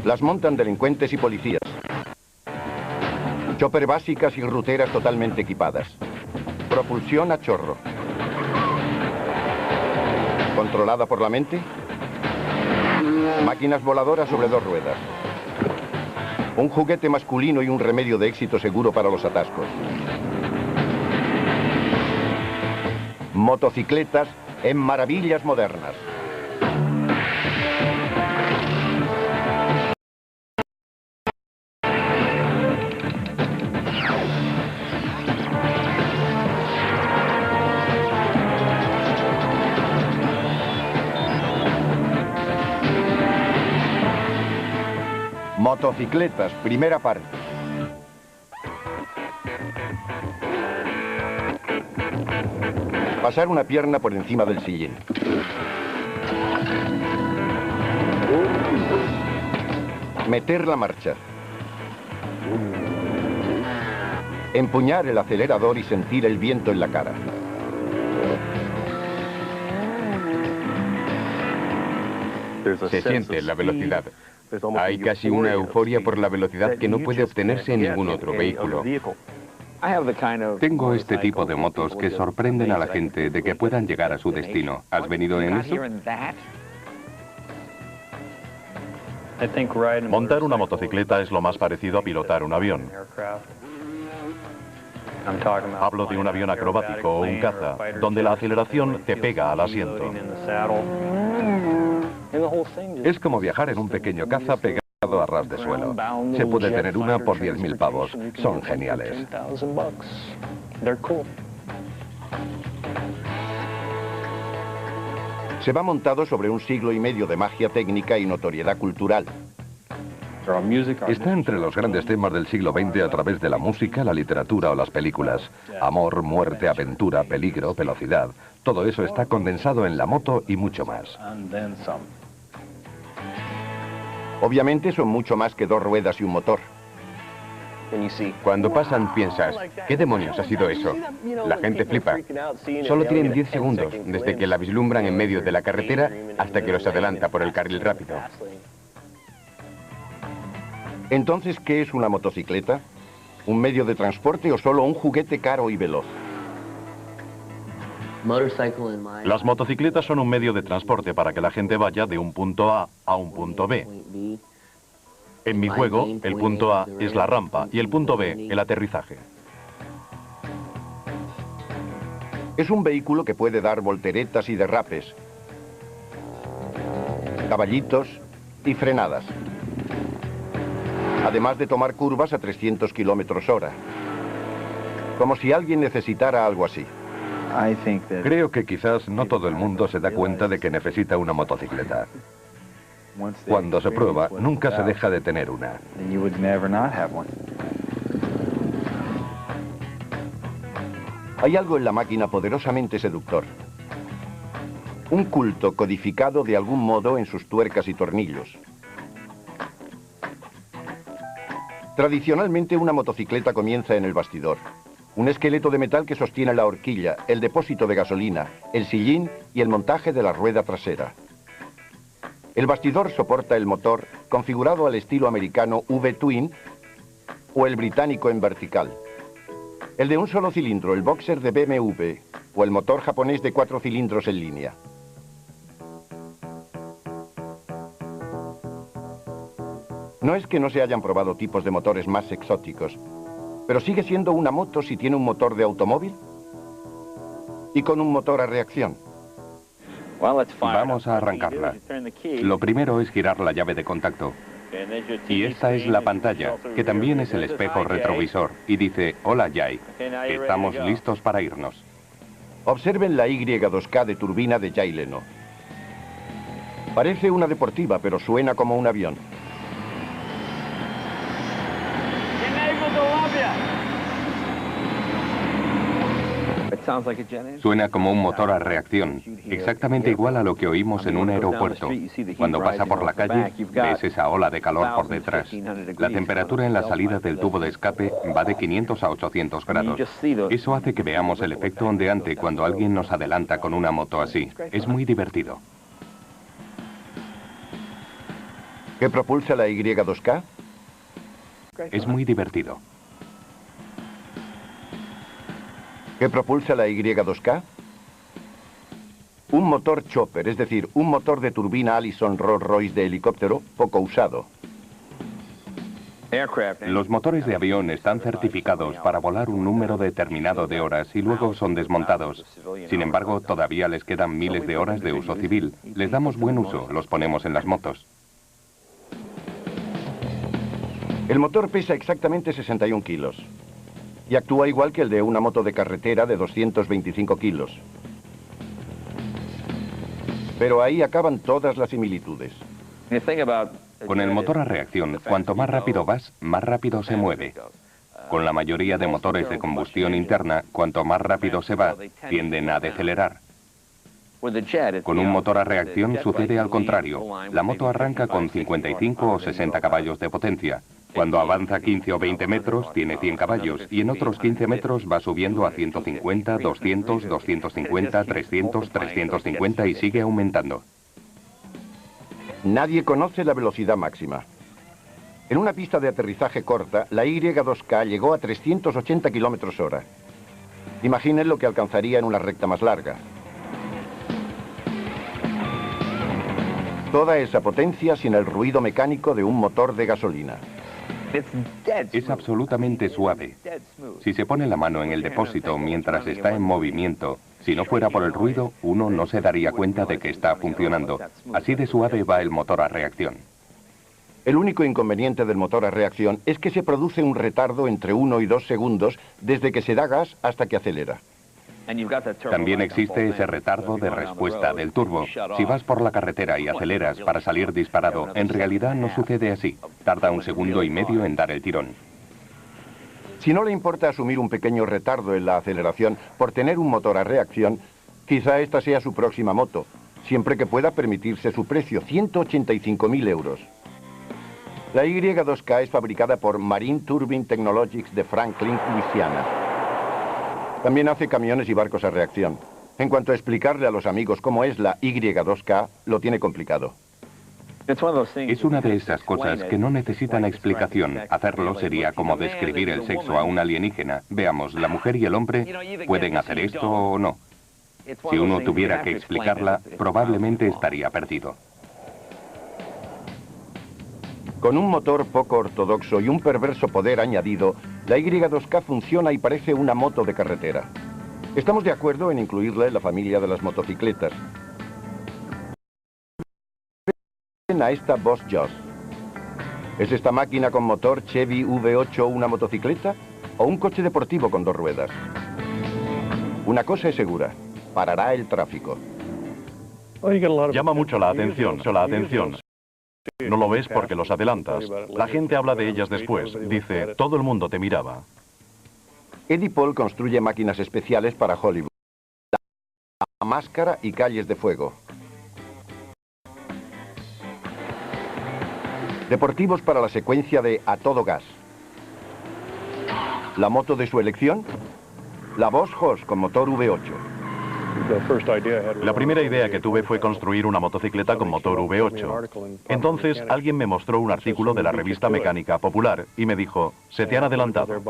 Las montan delincuentes y policías. Chopper básicas y ruteras totalmente equipadas. Propulsión a chorro. ¿Controlada por la mente? Máquinas voladoras sobre 2 ruedas. Un juguete masculino y un remedio de éxito seguro para los atascos. Motocicletas en maravillas modernas. Motocicletas, primera parte. Pasar una pierna por encima del sillín. Meter la marcha. Empuñar el acelerador y sentir el viento en la cara. Se siente la velocidad. Hay casi una euforia por la velocidad que no puede obtenerse en ningún otro vehículo. Tengo este tipo de motos que sorprenden a la gente de que puedan llegar a su destino. ¿Has venido en eso? Montar una motocicleta es lo más parecido a pilotar un avión. Hablo de un avión acrobático o un caza, donde la aceleración te pega al asiento. Es como viajar en un pequeño caza pegado a ras de suelo. Se puede tener una por 10.000 pavos. Son geniales. Se va montado sobre un siglo y medio de magia técnica y notoriedad cultural. Está entre los grandes temas del siglo XX a través de la música, la literatura o las películas. Amor, muerte, aventura, peligro, velocidad. Todo eso está condensado en la moto y mucho más. Obviamente son mucho más que 2 ruedas y un motor. Cuando pasan piensas, ¿qué demonios ha sido eso? La gente flipa. Solo tienen 10 segundos, desde que la vislumbran en medio de la carretera hasta que los adelanta por el carril rápido. Entonces, ¿qué es una motocicleta? ¿Un medio de transporte o solo un juguete caro y veloz? Las motocicletas son un medio de transporte para que la gente vaya de un punto A a un punto B. En mi juego, el punto A es la rampa y el punto B, el aterrizaje. Es un vehículo que puede dar volteretas y derrapes, caballitos y frenadas, además de tomar curvas a 300 kilómetros hora. Como si alguien necesitara algo así. Creo que quizás no todo el mundo se da cuenta de que necesita una motocicleta. Cuando se prueba, nunca se deja de tener una. Hay algo en la máquina poderosamente seductor. Un culto codificado de algún modo en sus tuercas y tornillos. Tradicionalmente una motocicleta comienza en el bastidor. Un esqueleto de metal que sostiene la horquilla, el depósito de gasolina, el sillín y el montaje de la rueda trasera. El bastidor soporta el motor, configurado al estilo americano V-Twin o el británico en vertical. El de un solo cilindro, el Boxer de BMW, o el motor japonés de 4 cilindros en línea. No es que no se hayan probado tipos de motores más exóticos, pero sigue siendo una moto si tiene un motor de automóvil y con un motor a reacción. Vamos a arrancarla. Lo primero es girar la llave de contacto. Y esta es la pantalla, que también es el espejo retrovisor, y dice, hola Jay, estamos listos para irnos. Observen la Y2K de turbina de Jay Leno. Parece una deportiva, pero suena como un avión. Suena como un motor a reacción, exactamente igual a lo que oímos en un aeropuerto. Cuando pasa por la calle, ves esa ola de calor por detrás. La temperatura en la salida del tubo de escape va de 500 a 800 grados. Eso hace que veamos el efecto ondeante cuando alguien nos adelanta con una moto así. Es muy divertido. ¿Qué propulsa la Y2K? Es muy divertido. ¿Qué propulsa la Y2K? Un motor chopper, es decir, un motor de turbina Allison Rolls-Royce de helicóptero poco usado. Los motores de avión están certificados para volar un número determinado de horas y luego son desmontados. Sin embargo, todavía les quedan miles de horas de uso civil. Les damos buen uso, los ponemos en las motos. El motor pesa exactamente 61 kilos y actúa igual que el de una moto de carretera de 225 kilos. Pero ahí acaban todas las similitudes. Con el motor a reacción, cuanto más rápido vas, más rápido se mueve. Con la mayoría de motores de combustión interna, cuanto más rápido se va, tienden a decelerar. Con un motor a reacción sucede al contrario. La moto arranca con 55 o 60 caballos de potencia. Cuando avanza 15 o 20 metros, tiene 100 caballos, y en otros 15 metros va subiendo a 150, 200, 250, 300, 350 y sigue aumentando. Nadie conoce la velocidad máxima. En una pista de aterrizaje corta, la Y2K llegó a 380 kilómetros hora. Imaginen lo que alcanzaría en una recta más larga. Toda esa potencia sin el ruido mecánico de un motor de gasolina. Es absolutamente suave. Si se pone la mano en el depósito mientras está en movimiento, si no fuera por el ruido, uno no se daría cuenta de que está funcionando. Así de suave va el motor a reacción. El único inconveniente del motor a reacción es que se produce un retardo entre 1 y 2 segundos desde que se da gas hasta que acelera. También existe ese retardo de respuesta del turbo. Si vas por la carretera y aceleras para salir disparado, en realidad no sucede así. Tarda 1,5 segundos en dar el tirón. Si no le importa asumir un pequeño retardo en la aceleración por tener un motor a reacción, quizá esta sea su próxima moto, siempre que pueda permitirse su precio, 185.000 euros. La Y2K es fabricada por Marine Turbine Technologies de Franklin, Luisiana. También hace camiones y barcos a reacción. En cuanto a explicarle a los amigos cómo es la Y2K, lo tiene complicado. Es una de esas cosas que no necesitan explicación. Hacerlo sería como describir el sexo a un alienígena. Veamos, la mujer y el hombre pueden hacer esto o no. Si uno tuviera que explicarla, probablemente estaría perdido. Con un motor poco ortodoxo y un perverso poder añadido, la Y2K funciona y parece una moto de carretera. Estamos de acuerdo en incluirla en la familia de las motocicletas. A esta Boss Joss. ¿Es esta máquina con motor Chevy V8 una motocicleta o un coche deportivo con 2 ruedas? Una cosa es segura, parará el tráfico. Llama mucho la atención, No lo ves porque los adelantas. La gente habla de ellas después. Dice, todo el mundo te miraba. Eddie Paul construye máquinas especiales para Hollywood. La máscara y calles de fuego. Deportivos para la secuencia de A Todo Gas. La moto de su elección, la Boss Hoss con motor V8. La primera idea que tuve fue construir una motocicleta con motor V8. Entonces alguien me mostró un artículo de la revista Mecánica Popular y me dijo, se te han adelantado.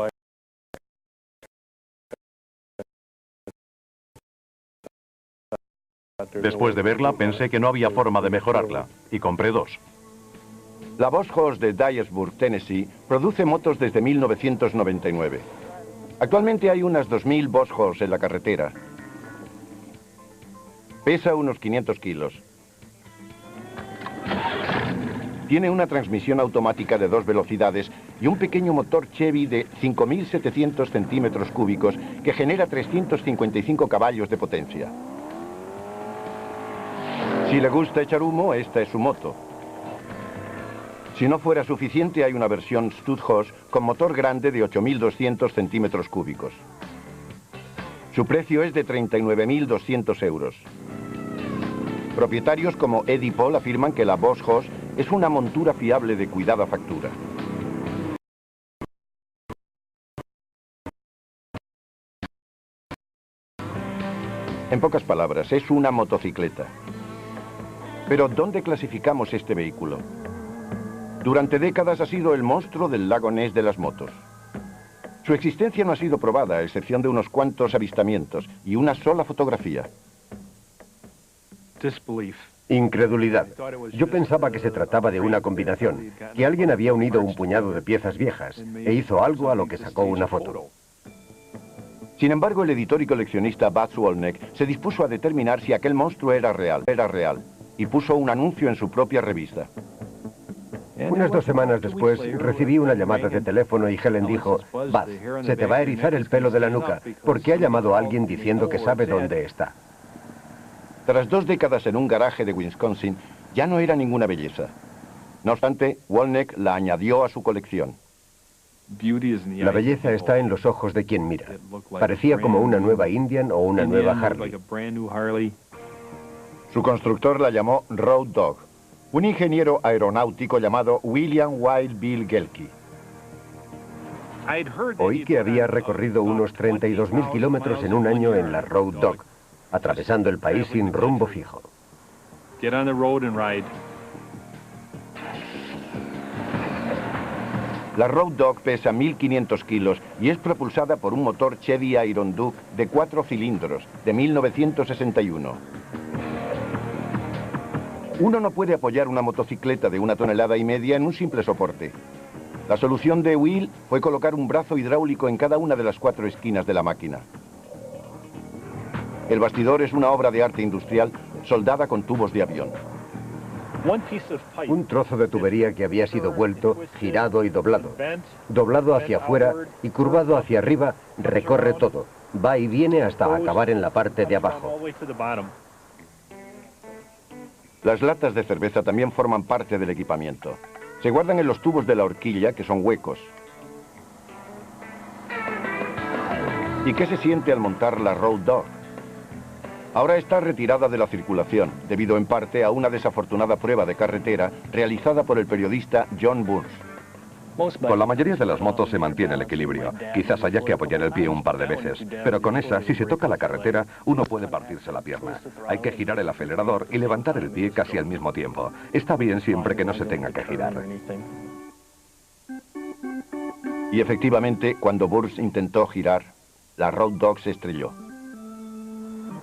Después de verla pensé que no había forma de mejorarla y compré 2. La Boss Hoss de Dyersburg, Tennessee, produce motos desde 1999. Actualmente hay unas 2.000 Boss Hoss en la carretera. Pesa unos 500 kilos. Tiene una transmisión automática de 2 velocidades y un pequeño motor Chevy de 5.700 centímetros cúbicos que genera 355 caballos de potencia. Si le gusta echar humo, esta es su moto. Si no fuera suficiente, hay una versión Stud Hoss con motor grande de 8.200 centímetros cúbicos. Su precio es de 39.200 euros. Propietarios como Eddie Paul afirman que la Boss Hoss es una montura fiable de cuidada factura. En pocas palabras, es una motocicleta. Pero ¿dónde clasificamos este vehículo? Durante décadas ha sido el monstruo del lago Ness de las motos. Su existencia no ha sido probada, a excepción de unos cuantos avistamientos y una sola fotografía. Incredulidad. Yo pensaba que se trataba de una combinación, que alguien había unido un puñado de piezas viejas e hizo algo a lo que sacó una foto. Sin embargo, el editor y coleccionista Buzz Walneck se dispuso a determinar si aquel monstruo era real, y puso un anuncio en su propia revista. Unas 2 semanas después recibí una llamada de teléfono y Helen dijo: Buzz, se te va a erizar el pelo de la nuca, porque ha llamado a alguien diciendo que sabe dónde está. Tras 2 décadas en un garaje de Wisconsin, ya no era ninguna belleza. No obstante, Walneck la añadió a su colección. La belleza está en los ojos de quien mira. Parecía como una nueva Indian o una nueva Harley. Su constructor la llamó Road Dog, un ingeniero aeronáutico llamado William Wild Bill Gelke. Oí que había recorrido unos 32.000 kilómetros en un año en la Road Dog, atravesando el país sin rumbo fijo. La Road Dog pesa 1.500 kilos y es propulsada por un motor Chevy Iron Duke de 4 cilindros de 1961. Uno no puede apoyar una motocicleta de 1,5 toneladas en un simple soporte. La solución de Will fue colocar un brazo hidráulico en cada una de las 4 esquinas de la máquina. El bastidor es una obra de arte industrial soldada con tubos de avión. Un trozo de tubería que había sido vuelto, girado y doblado. Doblado hacia afuera y curvado hacia arriba, recorre todo. Va y viene hasta acabar en la parte de abajo. Las latas de cerveza también forman parte del equipamiento. Se guardan en los tubos de la horquilla, que son huecos. ¿Y qué se siente al montar la Road Dog? Ahora está retirada de la circulación, debido en parte a una desafortunada prueba de carretera realizada por el periodista John Burns. Con la mayoría de las motos se mantiene el equilibrio. Quizás haya que apoyar el pie un par de veces, pero con esa, si se toca la carretera, uno puede partirse la pierna. Hay que girar el acelerador y levantar el pie casi al mismo tiempo. Está bien siempre que no se tenga que girar. Y efectivamente, cuando Burns intentó girar, la Road Dog se estrelló.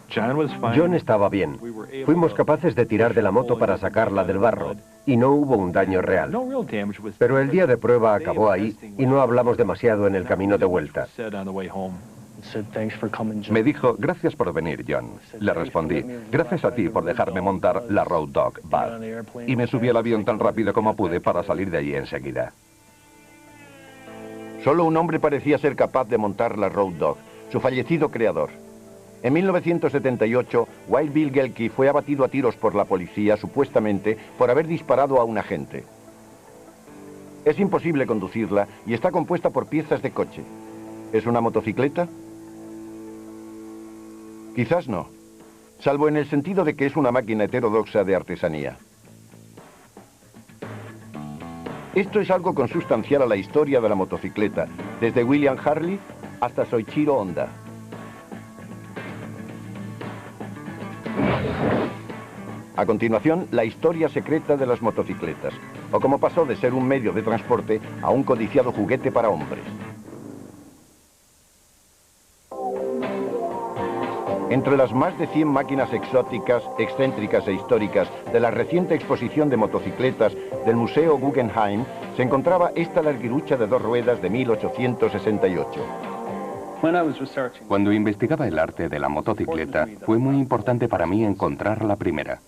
John estaba bien. Fuimos capaces de tirar de la moto para sacarla del barro, y no hubo un daño real. Pero el día de prueba acabó ahí y no hablamos demasiado en el camino de vuelta. Me dijo: gracias por venir, John. Le respondí: gracias a ti por dejarme montar la Road Dog, Bud. Y me subí al avión tan rápido como pude para salir de allí enseguida. Solo un hombre parecía ser capaz de montar la Road Dog, su fallecido creador. En 1978, Wild Bill Gelke fue abatido a tiros por la policía, supuestamente, por haber disparado a un agente. Es imposible conducirla y está compuesta por piezas de coche. ¿Es una motocicleta? Quizás no, salvo en el sentido de que es una máquina heterodoxa de artesanía. Esto es algo consustancial a la historia de la motocicleta, desde William Harley hasta Soichiro Honda. A continuación, la historia secreta de las motocicletas, o cómo pasó de ser un medio de transporte a un codiciado juguete para hombres. Entre las más de 100 máquinas exóticas, excéntricas e históricas de la reciente exposición de motocicletas del Museo Guggenheim, se encontraba esta larguirucha de 2 ruedas de 1868. Cuando investigaba el arte de la motocicleta, fue muy importante para mí encontrar la primera.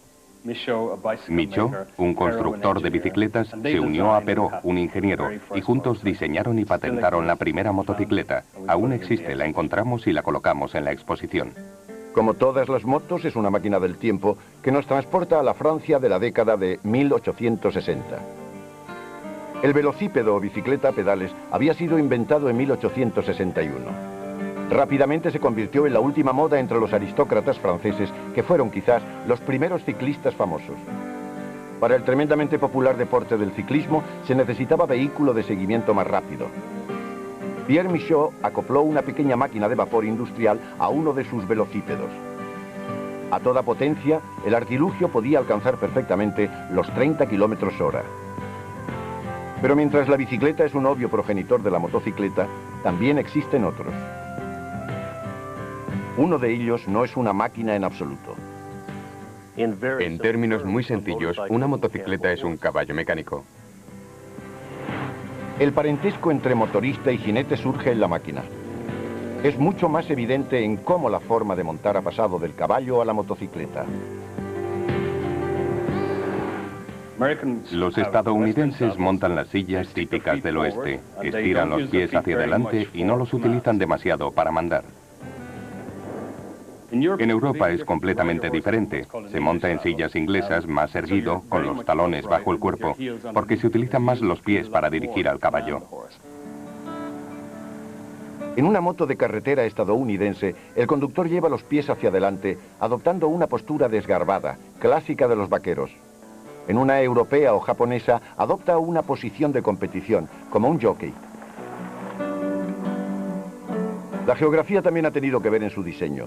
Michaud, un constructor de bicicletas, se unió a Perot, un ingeniero, y juntos diseñaron y patentaron la primera motocicleta. Aún existe, la encontramos y la colocamos en la exposición. Como todas las motos, es una máquina del tiempo que nos transporta a la Francia de la década de 1860. El velocípedo o bicicleta a pedales había sido inventado en 1861. Rápidamente se convirtió en la última moda entre los aristócratas franceses, que fueron quizás los primeros ciclistas famosos. Para el tremendamente popular deporte del ciclismo se necesitaba vehículo de seguimiento más rápido. Pierre Michaud acopló una pequeña máquina de vapor industrial a uno de sus velocípedos. A toda potencia, el artilugio podía alcanzar perfectamente los 30 km/h. Pero mientras la bicicleta es un obvio progenitor de la motocicleta, también existen otros. Uno de ellos no es una máquina en absoluto. En términos muy sencillos, una motocicleta es un caballo mecánico. El parentesco entre motorista y jinete surge en la máquina. Es mucho más evidente en cómo la forma de montar ha pasado del caballo a la motocicleta. Los estadounidenses montan las sillas típicas del oeste, estiran los pies hacia adelante y no los utilizan demasiado para mandar. En Europa es completamente diferente. Se monta en sillas inglesas más erguido, con los talones bajo el cuerpo, porque se utilizan más los pies para dirigir al caballo. En una moto de carretera estadounidense, el conductor lleva los pies hacia adelante, adoptando una postura desgarbada, clásica de los vaqueros. En una europea o japonesa, adopta una posición de competición, como un jockey. La geografía también ha tenido que ver en su diseño.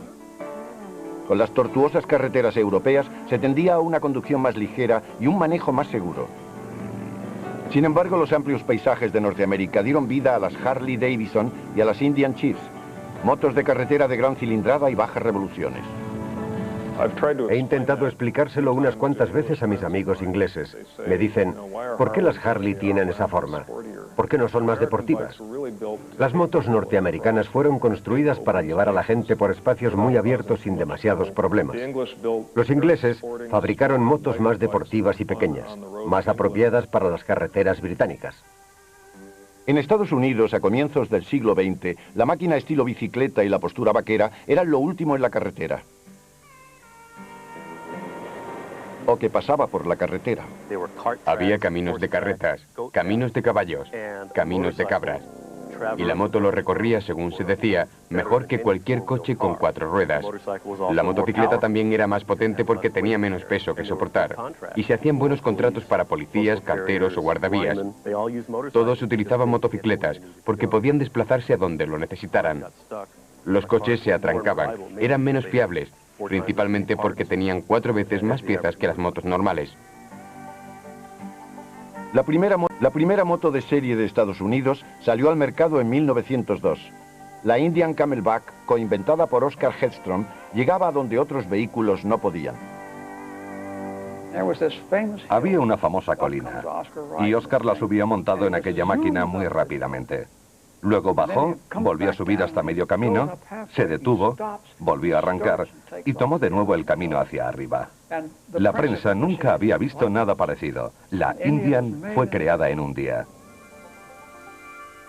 Con las tortuosas carreteras europeas se tendía a una conducción más ligera y un manejo más seguro. Sin embargo, los amplios paisajes de Norteamérica dieron vida a las Harley Davidson y a las Indian Chiefs, motos de carretera de gran cilindrada y bajas revoluciones. He intentado explicárselo unas cuantas veces a mis amigos ingleses. Me dicen, ¿por qué las Harley tienen esa forma? ¿Por qué no son más deportivas? Las motos norteamericanas fueron construidas para llevar a la gente por espacios muy abiertos sin demasiados problemas. Los ingleses fabricaron motos más deportivas y pequeñas, más apropiadas para las carreteras británicas. En Estados Unidos, a comienzos del siglo XX, la máquina estilo bicicleta y la postura vaquera eran lo último en la carretera. O que pasaba por la carretera. Había caminos de carretas, caminos de caballos, caminos de cabras. Y la moto lo recorría, según se decía, mejor que cualquier coche con 4 ruedas. La motocicleta también era más potente porque tenía menos peso que soportar. Y se hacían buenos contratos para policías, carteros o guardavías. Todos utilizaban motocicletas porque podían desplazarse a donde lo necesitaran. Los coches se atrancaban, eran menos fiables, principalmente porque tenían 4 veces más piezas que las motos normales. La primera moto de serie de Estados Unidos salió al mercado en 1902. La Indian Camelback, coinventada por Oscar Hedstrom, llegaba a donde otros vehículos no podían. Había una famosa colina, y Oscar la subía montado en aquella máquina muy rápidamente. Luego bajó, volvió a subir hasta medio camino, se detuvo, volvió a arrancar y tomó de nuevo el camino hacia arriba. La prensa nunca había visto nada parecido. La Indian fue creada en un día.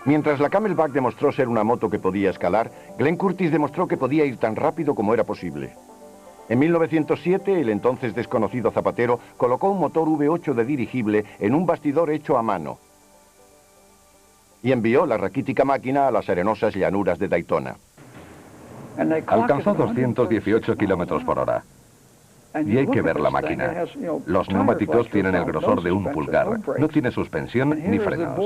Mientras la Camelback demostró ser una moto que podía escalar, Glenn Curtis demostró que podía ir tan rápido como era posible. En 1907, el entonces desconocido zapatero colocó un motor V8 de dirigible en un bastidor hecho a mano y envió la raquítica máquina a las arenosas llanuras de Daytona. Alcanzó 218 kilómetros por hora. Y hay que ver la máquina. Los neumáticos tienen el grosor de un pulgar. No tiene suspensión ni frenos.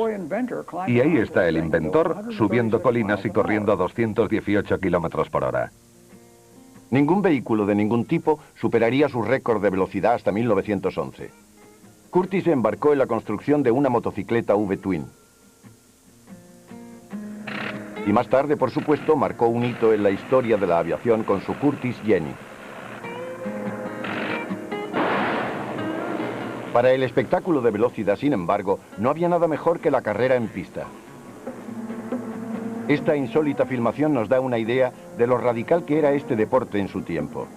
Y ahí está el inventor subiendo colinas y corriendo a 218 kilómetros por hora. Ningún vehículo de ningún tipo superaría su récord de velocidad hasta 1911. Curtis se embarcó en la construcción de una motocicleta V-Twin. Y más tarde, por supuesto, marcó un hito en la historia de la aviación con su Curtiss Jenny. Para el espectáculo de velocidad, sin embargo, no había nada mejor que la carrera en pista. Esta insólita filmación nos da una idea de lo radical que era este deporte en su tiempo.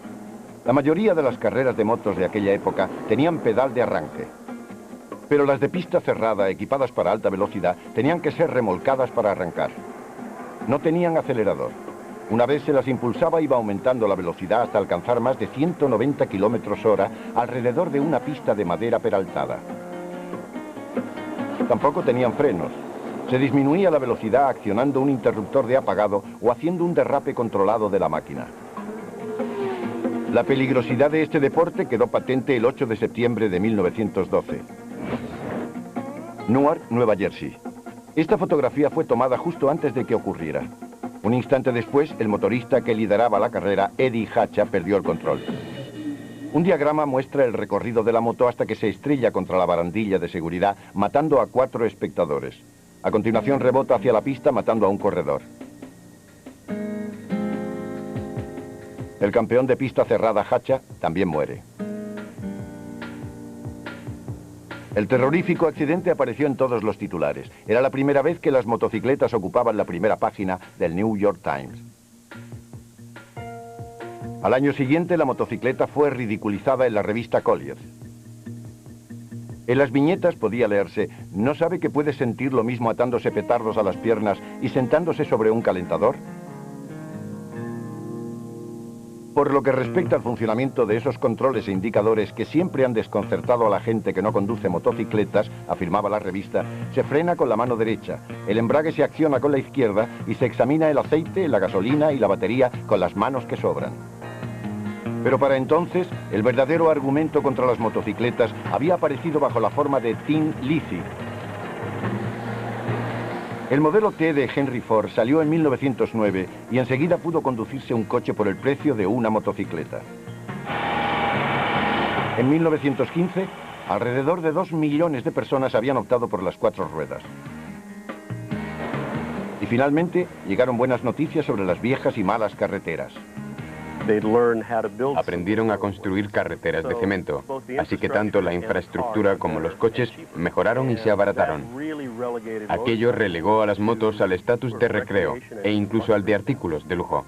La mayoría de las carreras de motos de aquella época tenían pedal de arranque. Pero las de pista cerrada, equipadas para alta velocidad, tenían que ser remolcadas para arrancar. No tenían acelerador. Una vez se las impulsaba, iba aumentando la velocidad hasta alcanzar más de 190 km/h alrededor de una pista de madera peraltada. Tampoco tenían frenos. Se disminuía la velocidad accionando un interruptor de apagado o haciendo un derrape controlado de la máquina. La peligrosidad de este deporte quedó patente el 8 de septiembre de 1912. Newark, Nueva Jersey. Esta fotografía fue tomada justo antes de que ocurriera. Un instante después, el motorista que lideraba la carrera, Eddie Hatcha, perdió el control. Un diagrama muestra el recorrido de la moto hasta que se estrella contra la barandilla de seguridad, matando a 4 espectadores. A continuación rebota hacia la pista, matando a un corredor. El campeón de pista cerrada, Hacha, también muere. El terrorífico accidente apareció en todos los titulares. Era la primera vez que las motocicletas ocupaban la primera página del New York Times. Al año siguiente, la motocicleta fue ridiculizada en la revista Collier. En las viñetas podía leerse: ¿no sabe que puede sentir lo mismo atándose petardos a las piernas y sentándose sobre un calentador? Por lo que respecta al funcionamiento de esos controles e indicadores que siempre han desconcertado a la gente que no conduce motocicletas, afirmaba la revista, se frena con la mano derecha, el embrague se acciona con la izquierda y se examina el aceite, la gasolina y la batería con las manos que sobran. Pero para entonces, el verdadero argumento contra las motocicletas había aparecido bajo la forma de Tin Lizzie. El modelo T de Henry Ford salió en 1909 y enseguida pudo conducirse un coche por el precio de una motocicleta. En 1915, alrededor de 2 millones de personas habían optado por las 4 ruedas. Y finalmente, llegaron buenas noticias sobre las viejas y malas carreteras. Aprendieron a construir carreteras de cemento, así que tanto la infraestructura como los coches mejoraron y se abarataron. Aquello relegó a las motos al estatus de recreo e incluso al de artículos de lujo.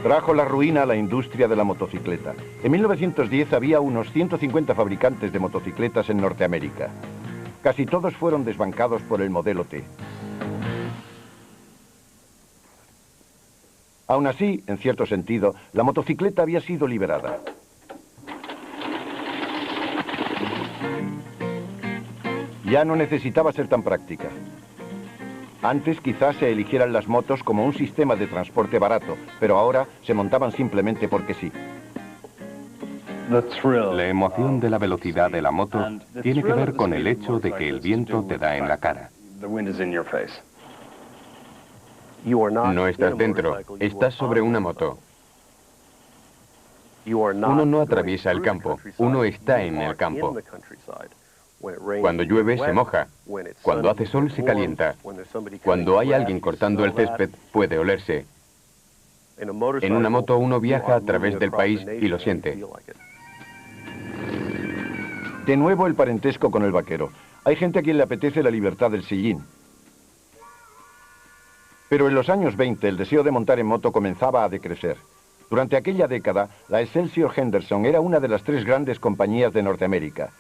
Trajo la ruina a la industria de la motocicleta. En 1910 había unos 150 fabricantes de motocicletas en Norteamérica. Casi todos fueron desbancados por el modelo T. Aún así, en cierto sentido, la motocicleta había sido liberada. Ya no necesitaba ser tan práctica. Antes quizás se eligieran las motos como un sistema de transporte barato, pero ahora se montaban simplemente porque sí. La emoción de la velocidad de la moto tiene que ver con el hecho de que el viento te da en la cara. No estás dentro, estás sobre una moto. Uno no atraviesa el campo, uno está en el campo. Cuando llueve se moja, cuando hace sol se calienta, cuando hay alguien cortando el césped puede olerse. En una moto uno viaja a través del país y lo siente. De nuevo el parentesco con el vaquero. Hay gente a quien le apetece la libertad del sillín. Pero en los años 20 el deseo de montar en moto comenzaba a decrecer. Durante aquella década, la Excelsior Henderson era una de las 3 grandes compañías de Norteamérica.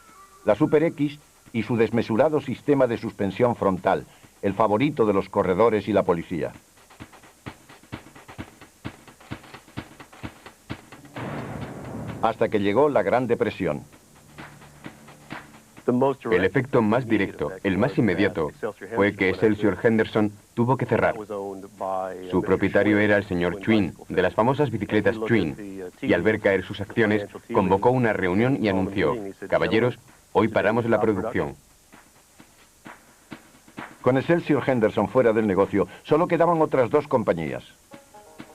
La Super X y su desmesurado sistema de suspensión frontal, el favorito de los corredores y la policía. Hasta que llegó la Gran Depresión. El efecto más directo, el más inmediato, fue que Excelsior Henderson tuvo que cerrar. Su propietario era el señor Twin, de las famosas bicicletas Twin, y al ver caer sus acciones, convocó una reunión y anunció: caballeros, hoy paramos la producción. Con Excelsior Henderson fuera del negocio, solo quedaban otras 2 compañías.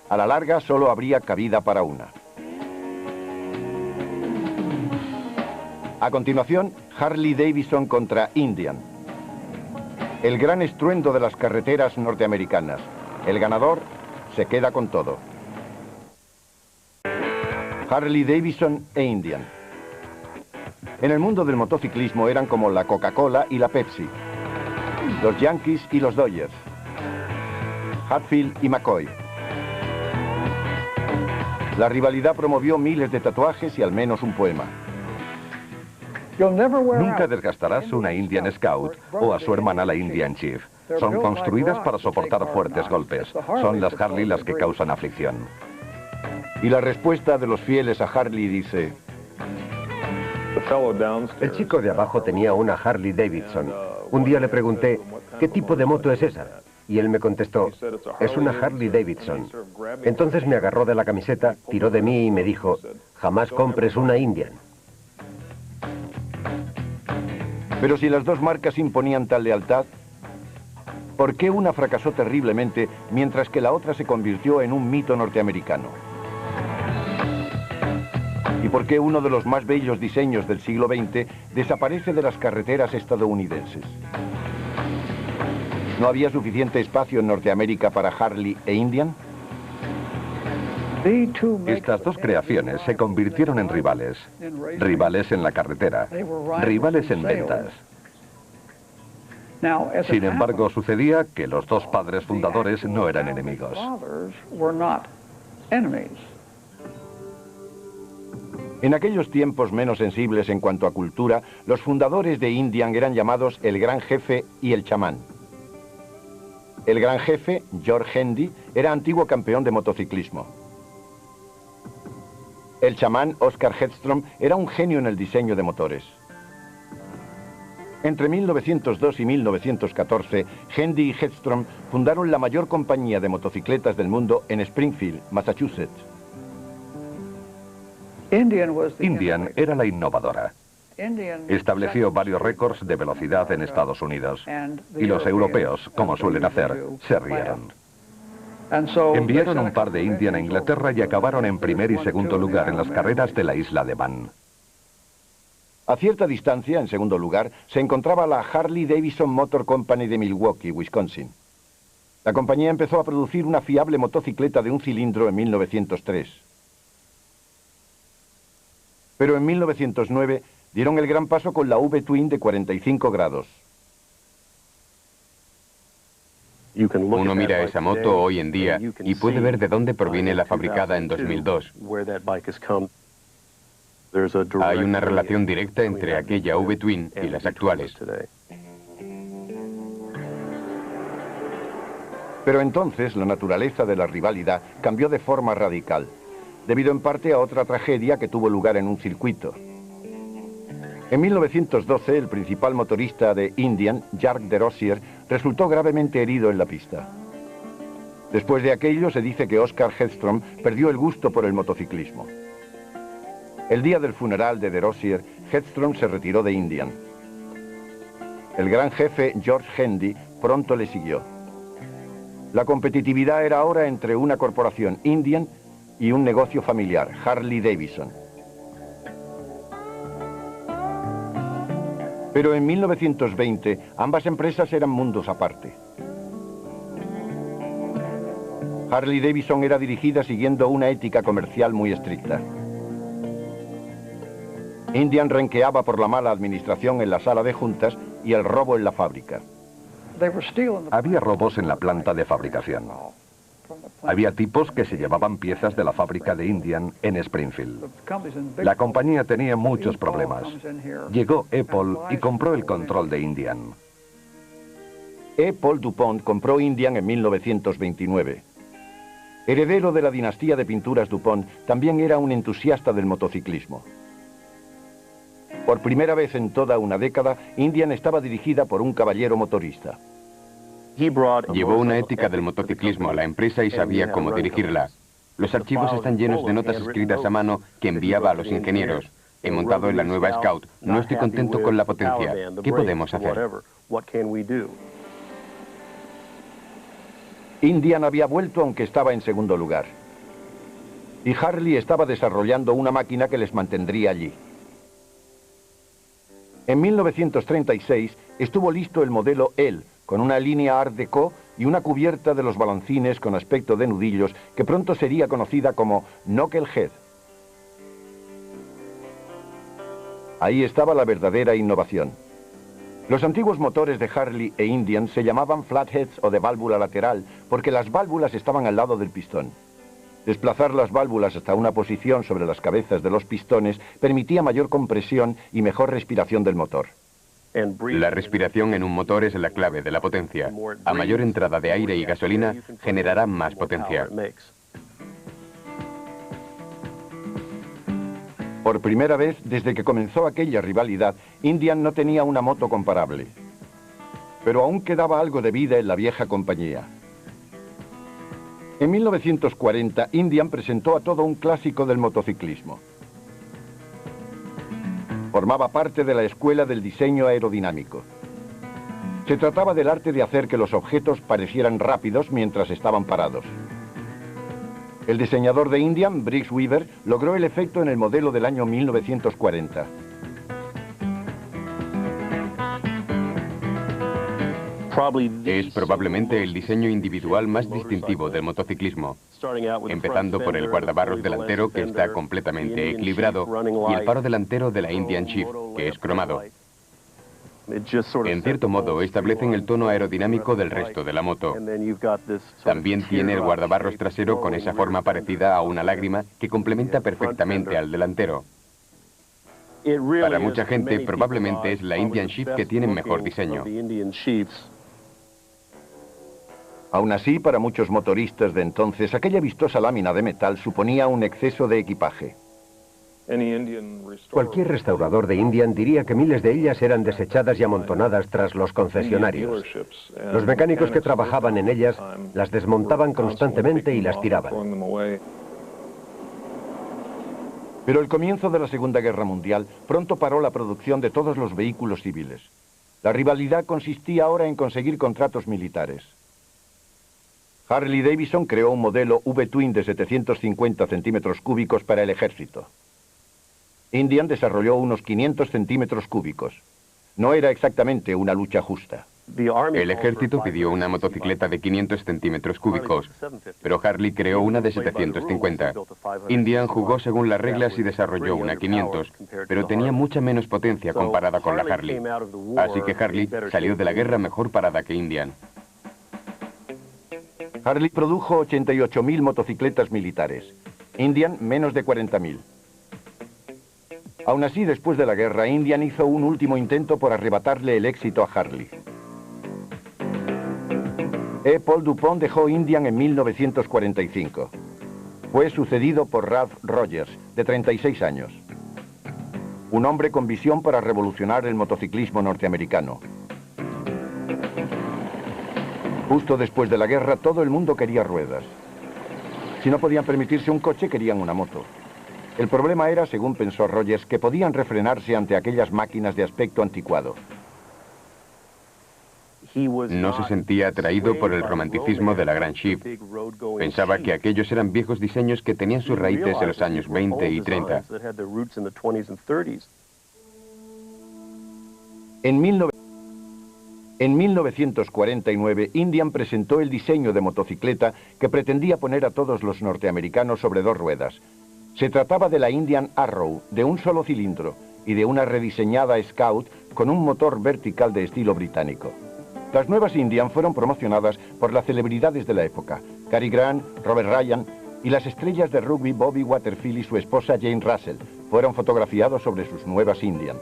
A la larga, solo habría cabida para una. A continuación, Harley Davidson contra Indian. El gran estruendo de las carreteras norteamericanas. El ganador se queda con todo. Harley Davidson e Indian. En el mundo del motociclismo eran como la Coca-Cola y la Pepsi, los Yankees y los Dodgers, Hatfield y McCoy. La rivalidad promovió miles de tatuajes y al menos un poema. Nunca desgastarás una Indian Scout o a su hermana la Indian Chief. Son construidas para soportar fuertes golpes. Son las Harley las que causan aflicción. Y la respuesta de los fieles a Harley dice: El chico de abajo tenía una Harley Davidson. Un día le pregunté, ¿qué tipo de moto es esa? Y él me contestó, es una Harley Davidson. Entonces me agarró de la camiseta, tiró de mí y me dijo, jamás compres una Indian. Pero si las 2 marcas imponían tal lealtad, ¿por qué una fracasó terriblemente mientras que la otra se convirtió en un mito norteamericano? ¿Y por qué uno de los más bellos diseños del siglo XX desaparece de las carreteras estadounidenses? ¿No había suficiente espacio en Norteamérica para Harley e Indian? Estas dos creaciones se convirtieron en rivales. Rivales en la carretera. Rivales en ventas. Sin embargo, sucedía que los dos padres fundadores no eran enemigos. En aquellos tiempos menos sensibles en cuanto a cultura, los fundadores de Indian eran llamados el Gran Jefe y el Chamán. El Gran Jefe, George Hendy, era antiguo campeón de motociclismo. El chamán, Oscar Hedstrom, era un genio en el diseño de motores. Entre 1902 y 1914, Hendy y Hedstrom fundaron la mayor compañía de motocicletas del mundo en Springfield, Massachusetts. Indian era la innovadora. Estableció varios récords de velocidad en Estados Unidos. Y los europeos, como suelen hacer, se rieron. Enviaron un par de Indian a Inglaterra y acabaron en primer y segundo lugar en las carreras de la isla de Man. A cierta distancia, en segundo lugar, se encontraba la Harley Davidson Motor Company de Milwaukee, Wisconsin. La compañía empezó a producir una fiable motocicleta de un cilindro en 1903. Pero en 1909 dieron el gran paso con la V-Twin de 45 grados. Uno mira esa moto hoy en día y puede ver de dónde proviene la fabricada en 2002. Hay una relación directa entre aquella V-Twin y las actuales. Pero entonces la naturaleza de la rivalidad cambió de forma radical, debido en parte a otra tragedia que tuvo lugar en un circuito. En 1912, el principal motorista de Indian, Jacques Desrosiers, resultó gravemente herido en la pista. Después de aquello, se dice que Oscar Hedstrom perdió el gusto por el motociclismo. El día del funeral de Desrosiers, Hedstrom se retiró de Indian. El gran jefe George Hendy pronto le siguió. La competitividad era ahora entre una corporación Indian y un negocio familiar, Harley Davidson. Pero en 1920, ambas empresas eran mundos aparte. Harley Davidson era dirigida siguiendo una ética comercial muy estricta. Indian renqueaba por la mala administración en la sala de juntas y el robo en la fábrica. Había robos en la planta de fabricación. Había tipos que se llevaban piezas de la fábrica de Indian en Springfield. La compañía tenía muchos problemas. Llegó Apple y compró el control de Indian. Paul DuPont compró Indian en 1929. Heredero de la dinastía de pinturas DuPont, también era un entusiasta del motociclismo. Por primera vez en toda una década, Indian estaba dirigida por un caballero motorista. Llevó una ética del motociclismo a la empresa y sabía cómo dirigirla. Los archivos están llenos de notas escritas a mano que enviaba a los ingenieros. He montado en la nueva Scout. No estoy contento con la potencia. ¿Qué podemos hacer? Indian había vuelto aunque estaba en segundo lugar. Y Harley estaba desarrollando una máquina que les mantendría allí. En 1936 estuvo listo el modelo L, con una línea Art Deco y una cubierta de los balancines con aspecto de nudillos que pronto sería conocida como Knucklehead. Ahí estaba la verdadera innovación. Los antiguos motores de Harley e Indian se llamaban flatheads o de válvula lateral porque las válvulas estaban al lado del pistón. Desplazar las válvulas hasta una posición sobre las cabezas de los pistones permitía mayor compresión y mejor respiración del motor. La respiración en un motor es la clave de la potencia. A mayor entrada de aire y gasolina, generará más potencia. Por primera vez, desde que comenzó aquella rivalidad, Indian no tenía una moto comparable. Pero aún quedaba algo de vida en la vieja compañía. En 1940, Indian presentó a todo un clásico del motociclismo. Formaba parte de la escuela del diseño aerodinámico. Se trataba del arte de hacer que los objetos parecieran rápidos mientras estaban parados. El diseñador de Indian, Briggs Weaver, logró el efecto en el modelo del año 1940. Es probablemente el diseño individual más distintivo del motociclismo, empezando por el guardabarros delantero, que está completamente equilibrado, y el faro delantero de la Indian Chief, que es cromado. En cierto modo, establecen el tono aerodinámico del resto de la moto. También tiene el guardabarros trasero con esa forma parecida a una lágrima que complementa perfectamente al delantero. Para mucha gente, probablemente es la Indian Chief que tiene mejor diseño. Aún así, para muchos motoristas de entonces, aquella vistosa lámina de metal suponía un exceso de equipaje. Cualquier restaurador de Indian diría que miles de ellas eran desechadas y amontonadas tras los concesionarios. Los mecánicos que trabajaban en ellas las desmontaban constantemente y las tiraban. Pero el comienzo de la Segunda Guerra Mundial pronto paró la producción de todos los vehículos civiles. La rivalidad consistía ahora en conseguir contratos militares. Harley Davidson creó un modelo V-Twin de 750 centímetros cúbicos para el ejército. Indian desarrolló unos 500 centímetros cúbicos. No era exactamente una lucha justa. El ejército pidió una motocicleta de 500 centímetros cúbicos, pero Harley creó una de 750. Indian jugó según las reglas y desarrolló una 500, pero tenía mucha menos potencia comparada con la Harley. Así que Harley salió de la guerra mejor parada que Indian. Harley produjo 88.000 motocicletas militares. Indian, menos de 40.000. Aún así, después de la guerra, Indian hizo un último intento por arrebatarle el éxito a Harley. Paul Dupont dejó Indian en 1945. Fue sucedido por Ralph Rogers, de 36 años. Un hombre con visión para revolucionar el motociclismo norteamericano. Justo después de la guerra, todo el mundo quería ruedas. Si no podían permitirse un coche, querían una moto. El problema era, según pensó Rogers, que podían refrenarse ante aquellas máquinas de aspecto anticuado. No se sentía atraído por el romanticismo de la Grand Chief. Pensaba que aquellos eran viejos diseños que tenían sus raíces en los años 20 y 30. En 1949, Indian presentó el diseño de motocicleta que pretendía poner a todos los norteamericanos sobre dos ruedas. Se trataba de la Indian Arrow, de un solo cilindro, y de una rediseñada Scout con un motor vertical de estilo británico. Las nuevas Indian fueron promocionadas por las celebridades de la época, Cary Grant, Robert Ryan, y las estrellas de rugby Bobby Waterfield y su esposa Jane Russell fueron fotografiados sobre sus nuevas Indian.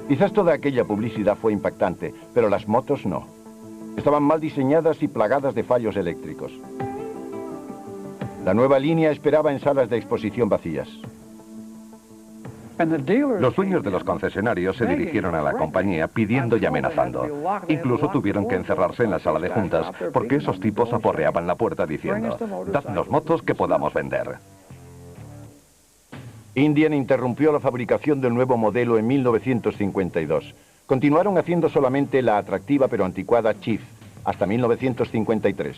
Quizás toda aquella publicidad fue impactante, pero las motos no. Estaban mal diseñadas y plagadas de fallos eléctricos. La nueva línea esperaba en salas de exposición vacías. Los dueños de los concesionarios se dirigieron a la compañía pidiendo y amenazando. Incluso tuvieron que encerrarse en la sala de juntas porque esos tipos aporreaban la puerta diciendo: "Dadnos motos que podamos vender". Indian interrumpió la fabricación del nuevo modelo en 1952. Continuaron haciendo solamente la atractiva pero anticuada Chief, hasta 1953.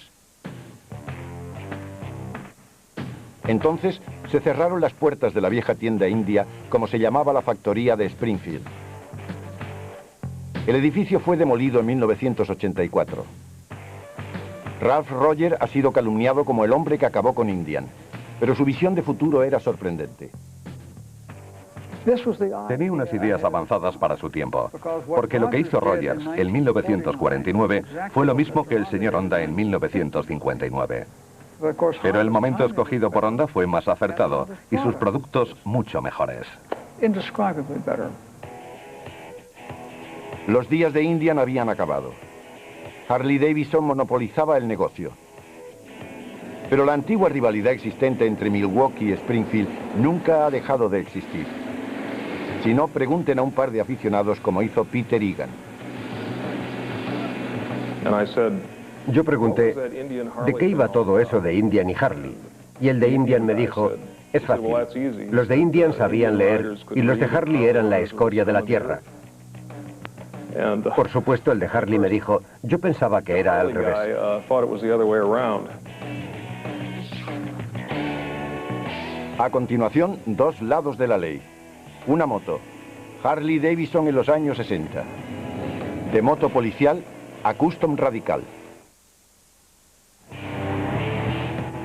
Entonces, se cerraron las puertas de la vieja tienda india, como se llamaba la factoría de Springfield. El edificio fue demolido en 1984. Ralph Rogers ha sido calumniado como el hombre que acabó con Indian, pero su visión de futuro era sorprendente. Tenía unas ideas avanzadas para su tiempo, porque lo que hizo Rogers en 1949 fue lo mismo que el señor Honda en 1959. Pero el momento escogido por Honda fue más acertado y sus productos mucho mejores. Los días de Indian habían acabado. Harley Davidson monopolizaba el negocio. Pero la antigua rivalidad existente entre Milwaukee y Springfield nunca ha dejado de existir. Si no, pregunten a un par de aficionados como hizo Peter Egan. Yo pregunté, ¿de qué iba todo eso de Indian y Harley? Y el de Indian me dijo, es fácil. Los de Indian sabían leer y los de Harley eran la escoria de la tierra. Por supuesto, el de Harley me dijo, yo pensaba que era al revés. A continuación, dos lados de la ley. Una moto, Harley Davidson en los años 60. De moto policial a custom radical.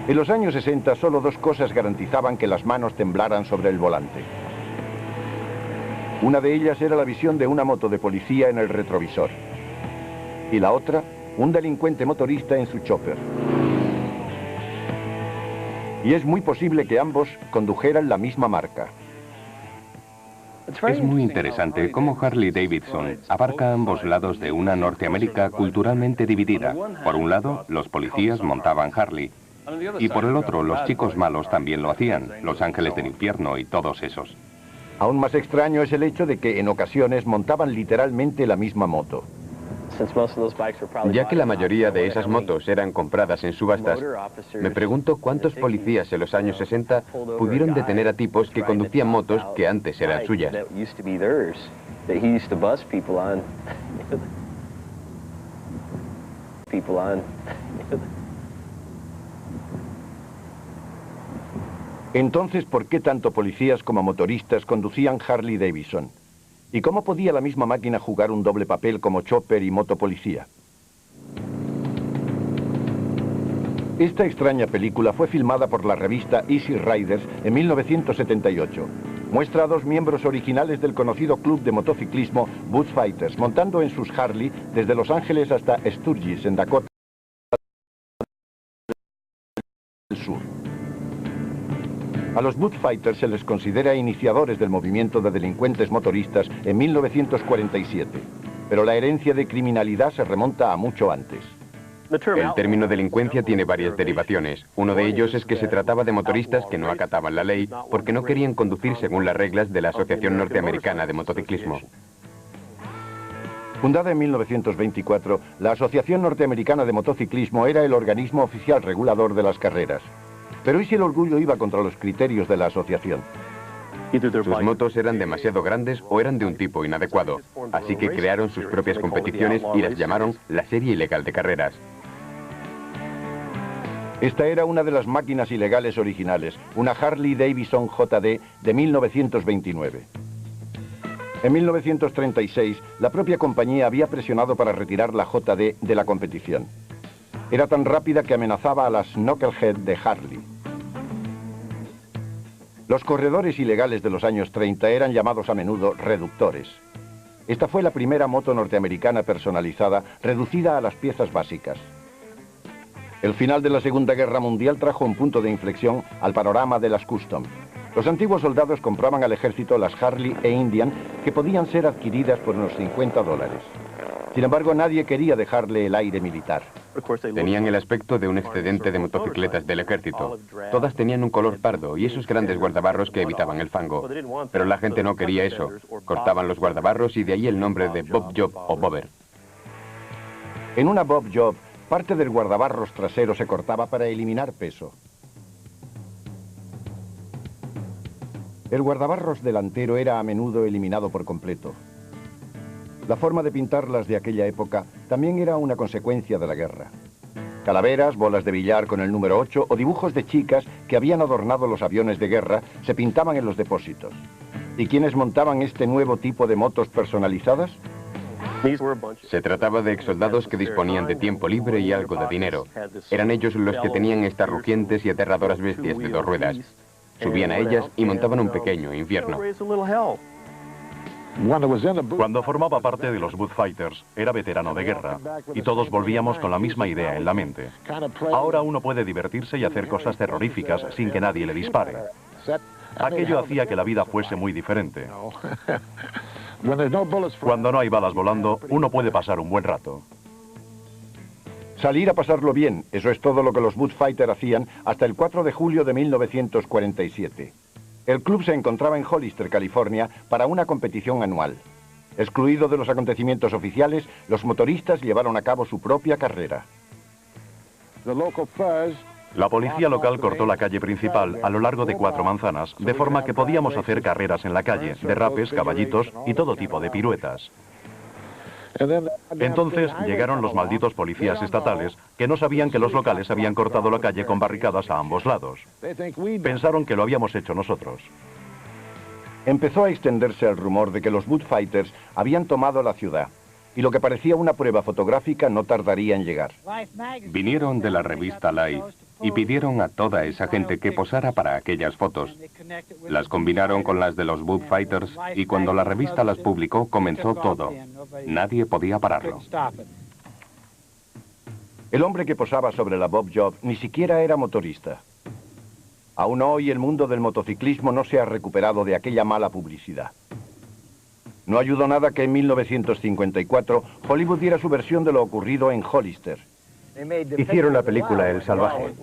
En los años 60 solo dos cosas garantizaban que las manos temblaran sobre el volante. Una de ellas era la visión de una moto de policía en el retrovisor. Y la otra, un delincuente motorista en su chopper. Y es muy posible que ambos condujeran la misma marca. Es muy interesante cómo Harley Davidson abarca ambos lados de una Norteamérica culturalmente dividida. Por un lado, los policías montaban Harley. Y por el otro, los chicos malos también lo hacían. Los Ángeles del Infierno y todos esos. Aún más extraño es el hecho de que en ocasiones montaban literalmente la misma moto. Ya que la mayoría de esas motos eran compradas en subastas, me pregunto cuántos policías en los años 60 pudieron detener a tipos que conducían motos que antes eran suyas. Entonces, ¿por qué tanto policías como motoristas conducían Harley Davidson? ¿Y cómo podía la misma máquina jugar un doble papel como chopper y moto policía? Esta extraña película fue filmada por la revista Easy Riders en 1978. Muestra a dos miembros originales del conocido club de motociclismo Bush Fighters montando en sus Harley desde Los Ángeles hasta Sturgis, en Dakota del Sur. A los Bush Fighters se les considera iniciadores del movimiento de delincuentes motoristas en 1947, pero la herencia de criminalidad se remonta a mucho antes. El término delincuencia tiene varias derivaciones. Uno de ellos es que se trataba de motoristas que no acataban la ley porque no querían conducir según las reglas de la Asociación Norteamericana de Motociclismo. Fundada en 1924, la Asociación Norteamericana de Motociclismo era el organismo oficial regulador de las carreras. Pero ¿y si el orgullo iba contra los criterios de la asociación? Sus motos eran demasiado grandes o eran de un tipo inadecuado, así que crearon sus propias competiciones y las llamaron la Serie Ilegal de Carreras. Esta era una de las máquinas ilegales originales, una Harley Davidson JD de 1929. En 1936, la propia compañía había presionado para retirar la JD de la competición. Era tan rápida que amenazaba a las Knucklehead de Harley. Los corredores ilegales de los años 30 eran llamados a menudo reductores. Esta fue la primera moto norteamericana personalizada, reducida a las piezas básicas. El final de la Segunda Guerra Mundial trajo un punto de inflexión al panorama de las custom. Los antiguos soldados compraban al ejército las Harley e Indian, que podían ser adquiridas por unos $50. Sin embargo, nadie quería dejarle el aire militar. Tenían el aspecto de un excedente de motocicletas del ejército. Todas tenían un color pardo y esos grandes guardabarros que evitaban el fango. Pero la gente no quería eso. Cortaban los guardabarros y de ahí el nombre de Bob Job o Bobber. En una Bob Job, parte del guardabarros trasero se cortaba para eliminar peso. El guardabarros delantero era a menudo eliminado por completo. La forma de pintarlas de aquella época también era una consecuencia de la guerra. Calaveras, bolas de billar con el número 8 o dibujos de chicas que habían adornado los aviones de guerra se pintaban en los depósitos. ¿Y quiénes montaban este nuevo tipo de motos personalizadas? Se trataba de exsoldados que disponían de tiempo libre y algo de dinero. Eran ellos los que tenían estas rugientes y aterradoras bestias de 2 ruedas. Subían a ellas y montaban un pequeño infierno. Cuando formaba parte de los Bush Fighters, era veterano de guerra, y todos volvíamos con la misma idea en la mente. Ahora uno puede divertirse y hacer cosas terroríficas sin que nadie le dispare. Aquello hacía que la vida fuese muy diferente. Cuando no hay balas volando, uno puede pasar un buen rato. Salir a pasarlo bien, eso es todo lo que los Bush Fighters hacían hasta el 4 de julio de 1947. El club se encontraba en Hollister, California, para una competición anual. Excluido de los acontecimientos oficiales, los motoristas llevaron a cabo su propia carrera. La policía local cortó la calle principal a lo largo de 4 manzanas, de forma que podíamos hacer carreras en la calle, derrapes, caballitos y todo tipo de piruetas. Entonces llegaron los malditos policías estatales que no sabían que los locales habían cortado la calle con barricadas a ambos lados. Pensaron que lo habíamos hecho nosotros. Empezó a extenderse el rumor de que los Bullfighters habían tomado la ciudad, y lo que parecía una prueba fotográfica no tardaría en llegar. Vinieron de la revista Life y pidieron a toda esa gente que posara para aquellas fotos. Las combinaron con las de los Bullfighters y cuando la revista las publicó comenzó todo. Nadie podía pararlo. El hombre que posaba sobre la Bob Job ni siquiera era motorista. Aún hoy el mundo del motociclismo no se ha recuperado de aquella mala publicidad. No ayudó nada que en 1954 Hollywood diera su versión de lo ocurrido en Hollister. Hicieron la película El Salvaje.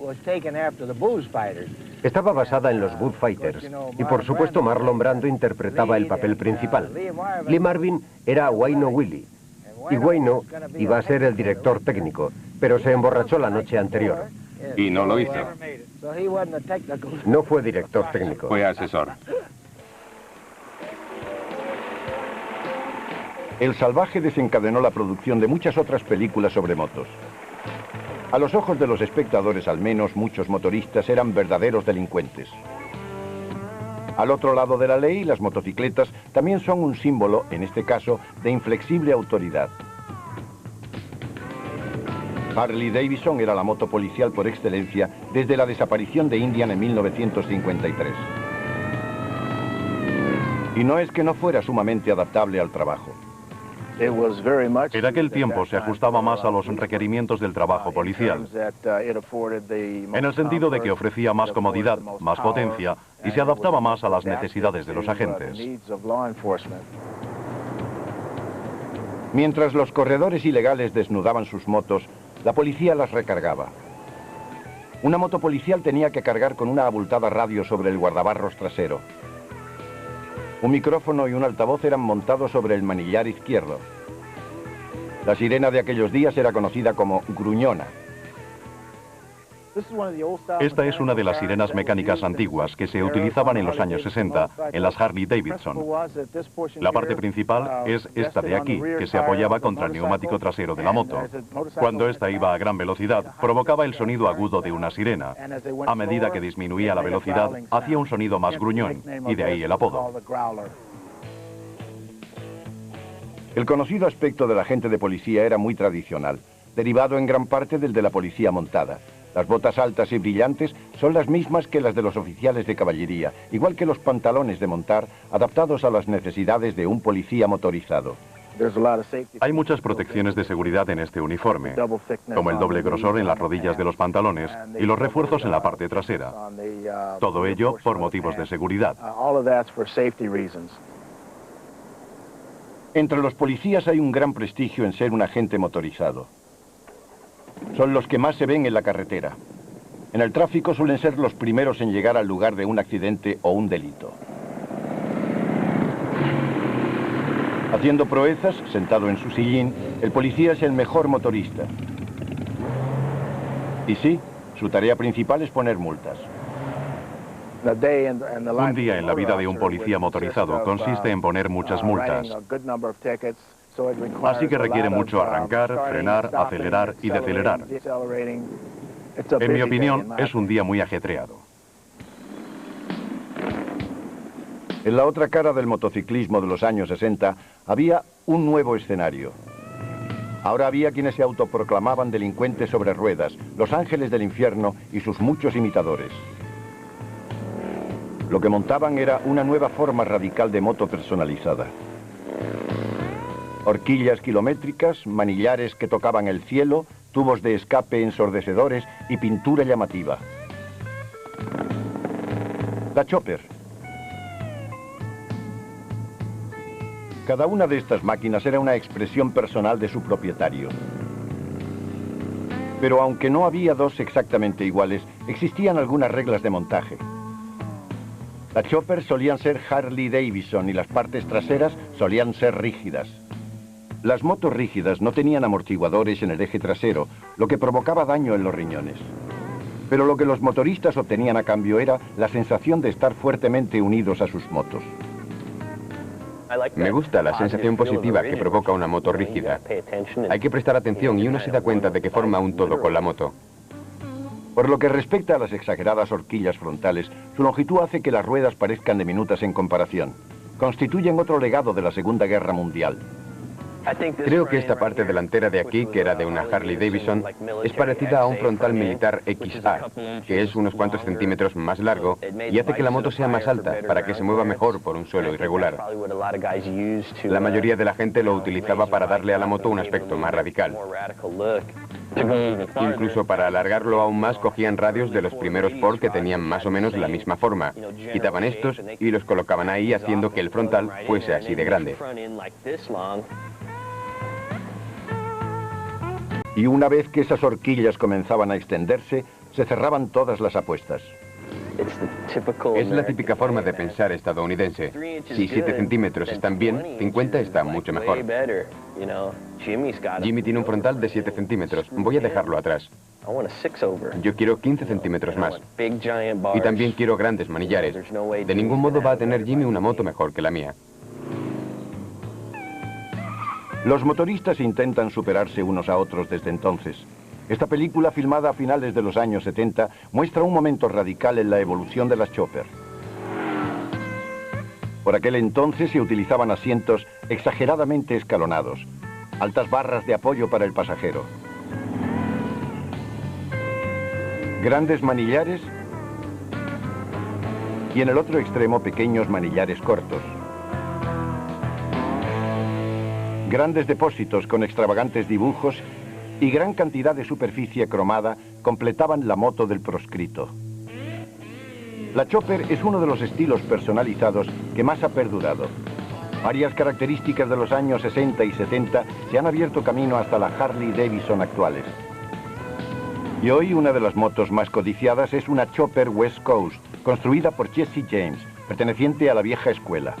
Estaba basada en los Bullfighters y por supuesto Marlon Brando interpretaba el papel principal. Lee Marvin era Waino Willie y Waino iba a ser el director técnico, pero se emborrachó la noche anterior. Y no lo hizo. No fue director técnico. Fue asesor. El Salvaje desencadenó la producción de muchas otras películas sobre motos. A los ojos de los espectadores, al menos, muchos motoristas eran verdaderos delincuentes. Al otro lado de la ley, las motocicletas también son un símbolo, en este caso, de inflexible autoridad. Harley Davidson era la moto policial por excelencia desde la desaparición de Indian en 1953. Y no es que no fuera sumamente adaptable al trabajo. En aquel tiempo se ajustaba más a los requerimientos del trabajo policial, en el sentido de que ofrecía más comodidad, más potencia y se adaptaba más a las necesidades de los agentes. Mientras los corredores ilegales desnudaban sus motos, la policía las recargaba. Una moto policial tenía que cargar con una abultada radio sobre el guardabarros trasero. Un micrófono y un altavoz eran montados sobre el manillar izquierdo. La sirena de aquellos días era conocida como gruñona. Esta es una de las sirenas mecánicas antiguas que se utilizaban en los años 60 en las Harley Davidson. La parte principal es esta de aquí, que se apoyaba contra el neumático trasero de la moto. Cuando esta iba a gran velocidad, provocaba el sonido agudo de una sirena. A medida que disminuía la velocidad, hacía un sonido más gruñón, y de ahí el apodo. El conocido aspecto del agente de policía era muy tradicional, derivado en gran parte del de la policía montada. Las botas altas y brillantes son las mismas que las de los oficiales de caballería, igual que los pantalones de montar, adaptados a las necesidades de un policía motorizado. Hay muchas protecciones de seguridad en este uniforme, como el doble grosor en las rodillas de los pantalones y los refuerzos en la parte trasera. Todo ello por motivos de seguridad. Entre los policías hay un gran prestigio en ser un agente motorizado. Son los que más se ven en la carretera. En el tráfico suelen ser los primeros en llegar al lugar de un accidente o un delito. Haciendo proezas, sentado en su sillín, el policía es el mejor motorista. Y sí, su tarea principal es poner multas. Un día en la vida de un policía motorizado consiste en poner muchas multas. Así que requiere mucho arrancar, frenar, acelerar y decelerar. En mi opinión, es un día muy ajetreado. En la otra cara del motociclismo de los años 60 había un nuevo escenario. Ahora había quienes se autoproclamaban delincuentes sobre ruedas, los ángeles del infierno y sus muchos imitadores. Lo que montaban era una nueva forma radical de moto personalizada. Horquillas kilométricas, manillares que tocaban el cielo, tubos de escape ensordecedores y pintura llamativa. La Chopper. Cada una de estas máquinas era una expresión personal de su propietario. Pero aunque no había dos exactamente iguales, existían algunas reglas de montaje. Las Chopper solían ser Harley Davidson y las partes traseras solían ser rígidas. Las motos rígidas no tenían amortiguadores en el eje trasero, lo que provocaba daño en los riñones. Pero lo que los motoristas obtenían a cambio era la sensación de estar fuertemente unidos a sus motos. Me gusta la sensación positiva que provoca una moto rígida. Hay que prestar atención y uno se da cuenta de que forma un todo con la moto. Por lo que respecta a las exageradas horquillas frontales, su longitud hace que las ruedas parezcan diminutas en comparación. Constituyen otro legado de la Segunda Guerra Mundial. Creo que esta parte delantera de aquí, que era de una Harley Davidson, es parecida a un frontal militar XA, que es unos cuantos centímetros más largo y hace que la moto sea más alta, para que se mueva mejor por un suelo irregular. La mayoría de la gente lo utilizaba para darle a la moto un aspecto más radical. Incluso para alargarlo aún más cogían radios de los primeros Ford que tenían más o menos la misma forma. Quitaban estos y los colocaban ahí haciendo que el frontal fuese así de grande. Y una vez que esas horquillas comenzaban a extenderse, se cerraban todas las apuestas. Es la típica forma de pensar estadounidense. Si 7 centímetros están bien, 50 está mucho mejor. Jimmy tiene un frontal de 7 centímetros. Voy a dejarlo atrás. Yo quiero 15 centímetros más. Y también quiero grandes manillares. De ningún modo va a tener Jimmy una moto mejor que la mía. Los motoristas intentan superarse unos a otros desde entonces. Esta película, filmada a finales de los años 70, muestra un momento radical en la evolución de las chopper. Por aquel entonces se utilizaban asientos exageradamente escalonados, altas barras de apoyo para el pasajero, grandes manillares y en el otro extremo pequeños manillares cortos. Grandes depósitos con extravagantes dibujos y gran cantidad de superficie cromada completaban la moto del proscrito. La chopper es uno de los estilos personalizados que más ha perdurado. Varias características de los años 60 y 70 se han abierto camino hasta la Harley Davidson actuales. Y hoy una de las motos más codiciadas es una chopper West Coast, construida por Jesse James, perteneciente a la vieja escuela.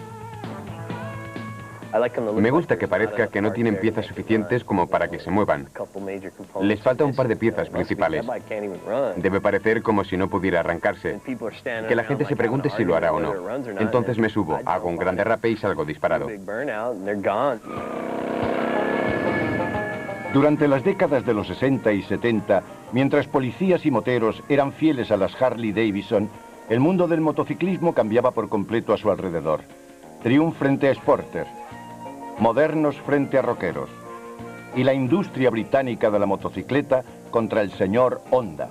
Me gusta que parezca que no tienen piezas suficientes como para que se muevan. Les falta un par de piezas principales. Debe parecer como si no pudiera arrancarse. Que la gente se pregunte si lo hará o no. Entonces me subo, hago un gran derrape y salgo disparado. Durante las décadas de los 60 y 70, mientras policías y moteros eran fieles a las Harley Davidson, el mundo del motociclismo cambiaba por completo a su alrededor. Triumph frente a Sporter, modernos frente a rockeros, y la industria británica de la motocicleta contra el señor Honda.